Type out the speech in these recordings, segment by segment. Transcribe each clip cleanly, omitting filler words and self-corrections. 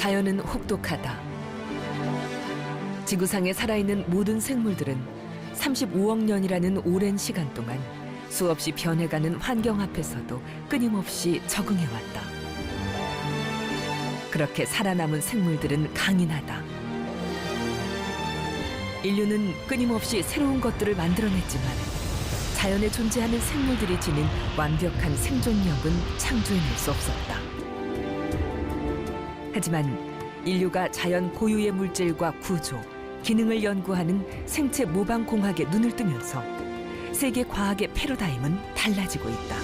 자연은 혹독하다. 지구상에 살아있는 모든 생물들은 35억 년이라는 오랜 시간 동안 수없이 변해가는 환경 앞에서도 끊임없이 적응해왔다. 그렇게 살아남은 생물들은 강인하다. 인류는 끊임없이 새로운 것들을 만들어냈지만 자연에 존재하는 생물들이 지닌 완벽한 생존력은 창조해낼 수 없었다. 하지만 인류가 자연 고유의 물질과 구조, 기능을 연구하는 생체 모방공학에 눈을 뜨면서 세계 과학의 패러다임은 달라지고 있다.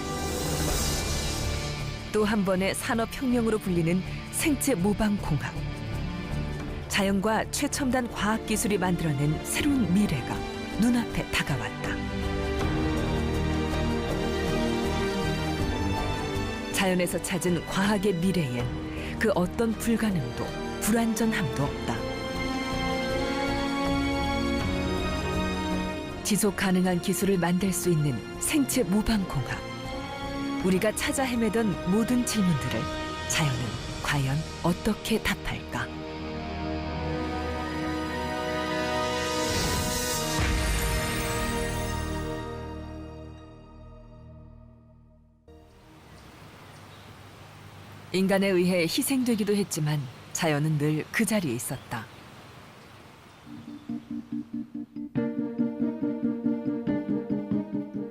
또 한 번의 산업혁명으로 불리는 생체 모방공학. 자연과 최첨단 과학기술이 만들어낸 새로운 미래가 눈앞에 다가왔다. 자연에서 찾은 과학의 미래엔 그 어떤 불가능도, 불완전함도 없다. 지속 가능한 기술을 만들 수 있는 생체 모방공학. 우리가 찾아 헤매던 모든 질문들을 자연은 과연 어떻게 답할까? 인간에 의해 희생되기도 했지만 자연은 늘 그 자리에 있었다.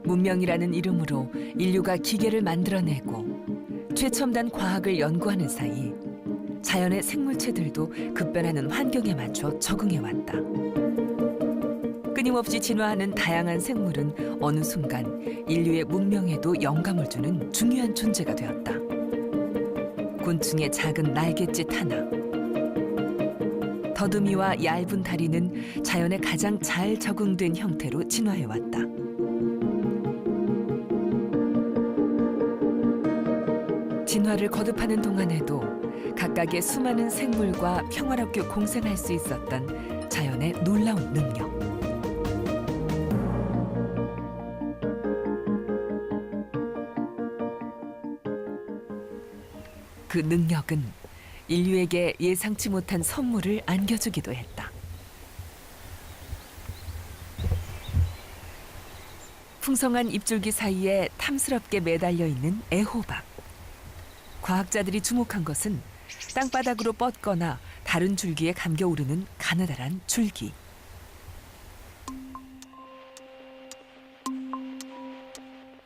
문명이라는 이름으로 인류가 기계를 만들어내고 최첨단 과학을 연구하는 사이 자연의 생물체들도 급변하는 환경에 맞춰 적응해왔다. 끊임없이 진화하는 다양한 생물은 어느 순간 인류의 문명에도 영감을 주는 중요한 존재가 되었다. 곤충의 작은 날갯짓 하나, 더듬이와 얇은 다리는 자연에 가장 잘 적응된 형태로 진화해왔다. 진화를 거듭하는 동안에도 각각의 수많은 생물과 평화롭게 공생할 수 있었던 자연의 놀라운 능력. 그 능력은 인류에게 예상치 못한 선물을 안겨주기도 했다. 풍성한 잎줄기 사이에 탐스럽게 매달려 있는 애호박. 과학자들이 주목한 것은 땅바닥으로 뻗거나 다른 줄기에 감겨오르는 가느다란 줄기.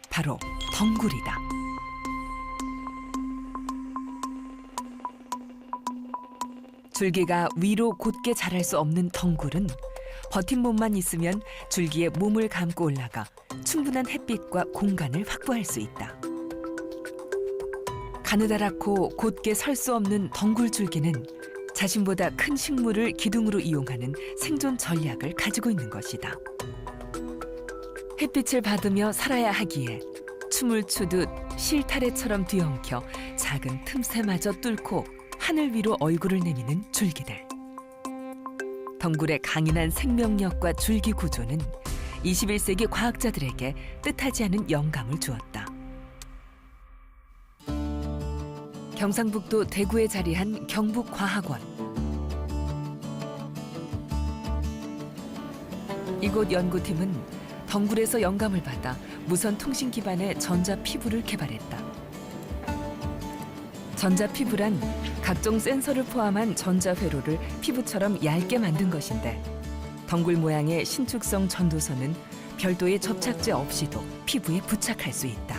바로 덩굴이다. 줄기가 위로 곧게 자랄 수 없는 덩굴은 버팀목만 있으면 줄기에 몸을 감고 올라가 충분한 햇빛과 공간을 확보할 수 있다. 가느다랗고 곧게 설 수 없는 덩굴 줄기는 자신보다 큰 식물을 기둥으로 이용하는 생존 전략을 가지고 있는 것이다. 햇빛을 받으며 살아야 하기에 춤을 추듯 실타래처럼 뒤엉켜 작은 틈새마저 뚫고 하늘 위로 얼굴을 내미는 줄기들. 덩굴의 강인한 생명력과 줄기 구조는 21세기 과학자들에게 뜻하지 않은 영감을 주었다. 경상북도 대구에 자리한 경북과학원. 이곳 연구팀은 덩굴에서 영감을 받아 무선 통신 기반의 전자피부를 개발했다. 전자피부란 각종 센서를 포함한 전자회로를 피부처럼 얇게 만든 것인데 덩굴 모양의 신축성 전도선은 별도의 접착제 없이도 피부에 부착할 수 있다.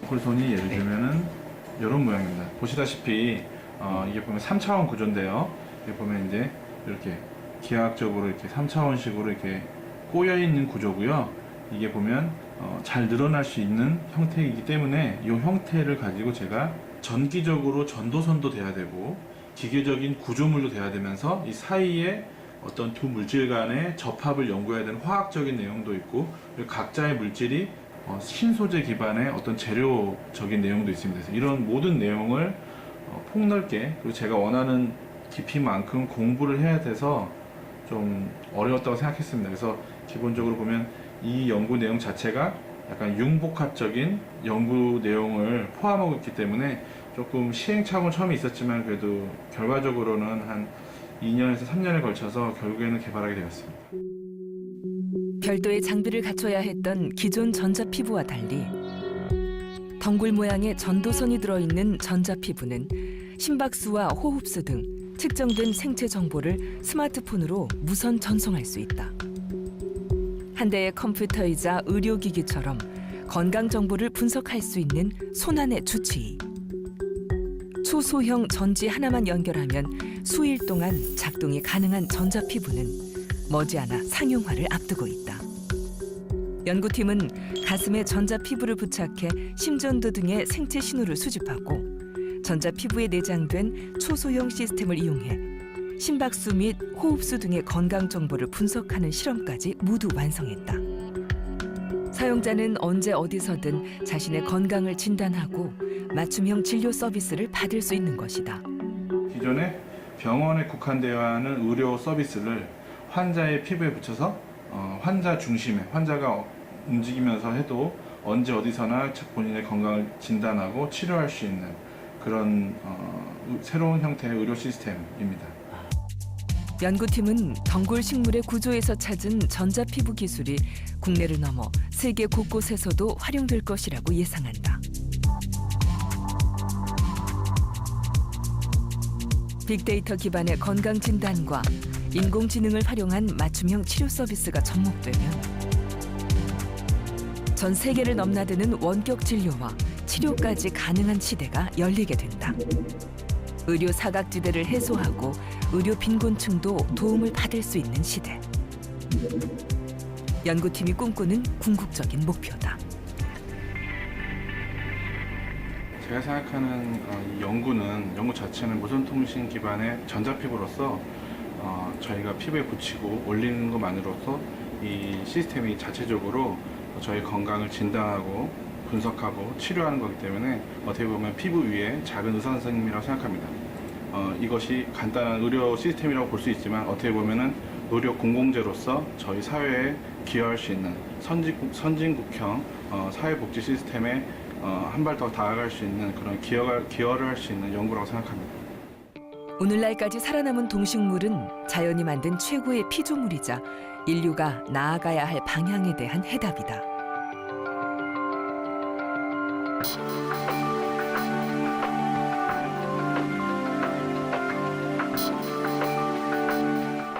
덩굴선이 예를 들면은 이런 모양입니다. 보시다시피 이게 보면 3차원 구조인데요. 이게 보면 이제 이렇게 기하학적으로 이렇게 3차원식으로 이렇게 꼬여 있는 구조고요. 이게 보면 잘 늘어날 수 있는 형태이기 때문에 이 형태를 가지고 제가 전기적으로 전도선도 돼야 되고 기계적인 구조물도 돼야 되면서 이 사이에 어떤 두 물질 간의 접합을 연구해야 되는 화학적인 내용도 있고 그리고 각자의 물질이 신소재 기반의 어떤 재료적인 내용도 있습니다. 그래서 이런 모든 내용을 폭넓게 그리고 제가 원하는 깊이만큼 공부를 해야 돼서 좀 어려웠다고 생각했습니다. 그래서 기본적으로 보면 이 연구 내용 자체가 약간 융복합적인 연구 내용을 포함하고 있기 때문에 조금 시행착오는 처음에 있었지만 그래도 결과적으로는 한 2년에서 3년에 걸쳐서 결국에는 개발하게 되었습니다. 별도의 장비를 갖춰야 했던 기존 전자피부와 달리 덩굴 모양의 전도선이 들어있는 전자피부는 심박수와 호흡수 등 측정된 생체 정보를 스마트폰으로 무선 전송할 수 있다. 한 대의 컴퓨터이자 의료기기처럼 건강 정보를 분석할 수 있는 손안의 주치의. 초소형 전지 하나만 연결하면 수일 동안 작동이 가능한 전자피부는 머지않아 상용화를 앞두고 있다. 연구팀은 가슴에 전자피부를 부착해 심전도 등의 생체 신호를 수집하고 전자피부에 내장된 초소형 시스템을 이용해 심박수 및 호흡수 등의 건강 정보를 분석하는 실험까지 모두 완성했다. 사용자는 언제 어디서든 자신의 건강을 진단하고 맞춤형 진료 서비스를 받을 수 있는 것이다. 기존에 병원에 국한되어 하는 의료 서비스를 환자의 피부에 붙여서 환자 중심에 환자가 움직이면서 해도 언제 어디서나 본인의 건강을 진단하고 치료할 수 있는 그런 새로운 형태의 의료 시스템입니다. 연구팀은 덩굴 식물의 구조에서 찾은 전자피부 기술이 국내를 넘어 세계 곳곳에서도 활용될 것이라고 예상한다. 빅데이터 기반의 건강 진단과 인공지능을 활용한 맞춤형 치료 서비스가 접목되면 전 세계를 넘나드는 원격 진료와 치료까지 가능한 시대가 열리게 된다. 의료 사각지대를 해소하고 의료 빈곤층도 도움을 받을 수 있는 시대. 연구팀이 꿈꾸는 궁극적인 목표다. 제가 생각하는 이 연구 자체는 무선통신 기반의 전자피부로서 저희가 피부에 붙이고 올리는 것만으로서 이 시스템이 자체적으로 저희 건강을 진단하고 분석하고 치료하는 거기 때문에 어떻게 보면 피부 위에 작은 의사 선생님이라고 생각합니다. 이것이 간단한 의료 시스템이라고 볼 수 있지만 어떻게 보면은 의료 공공재로서 저희 사회에 기여할 수 있는 선진국형 사회복지 시스템에 한 발 더 다가갈 수 있는 그런 기여를 할 수 있는 연구라고 생각합니다. 오늘날까지 살아남은 동식물은 자연이 만든 최고의 피조물이자 인류가 나아가야 할 방향에 대한 해답이다.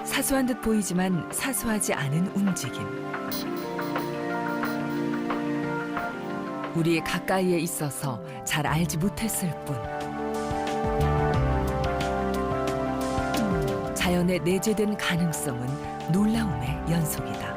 사소한 듯 보이지만 사소하지 않은 움직임. 우리 가까이에 있어서 잘 알지 못했을 뿐. 자연에 내재된 가능성은 놀라움의 연속이다.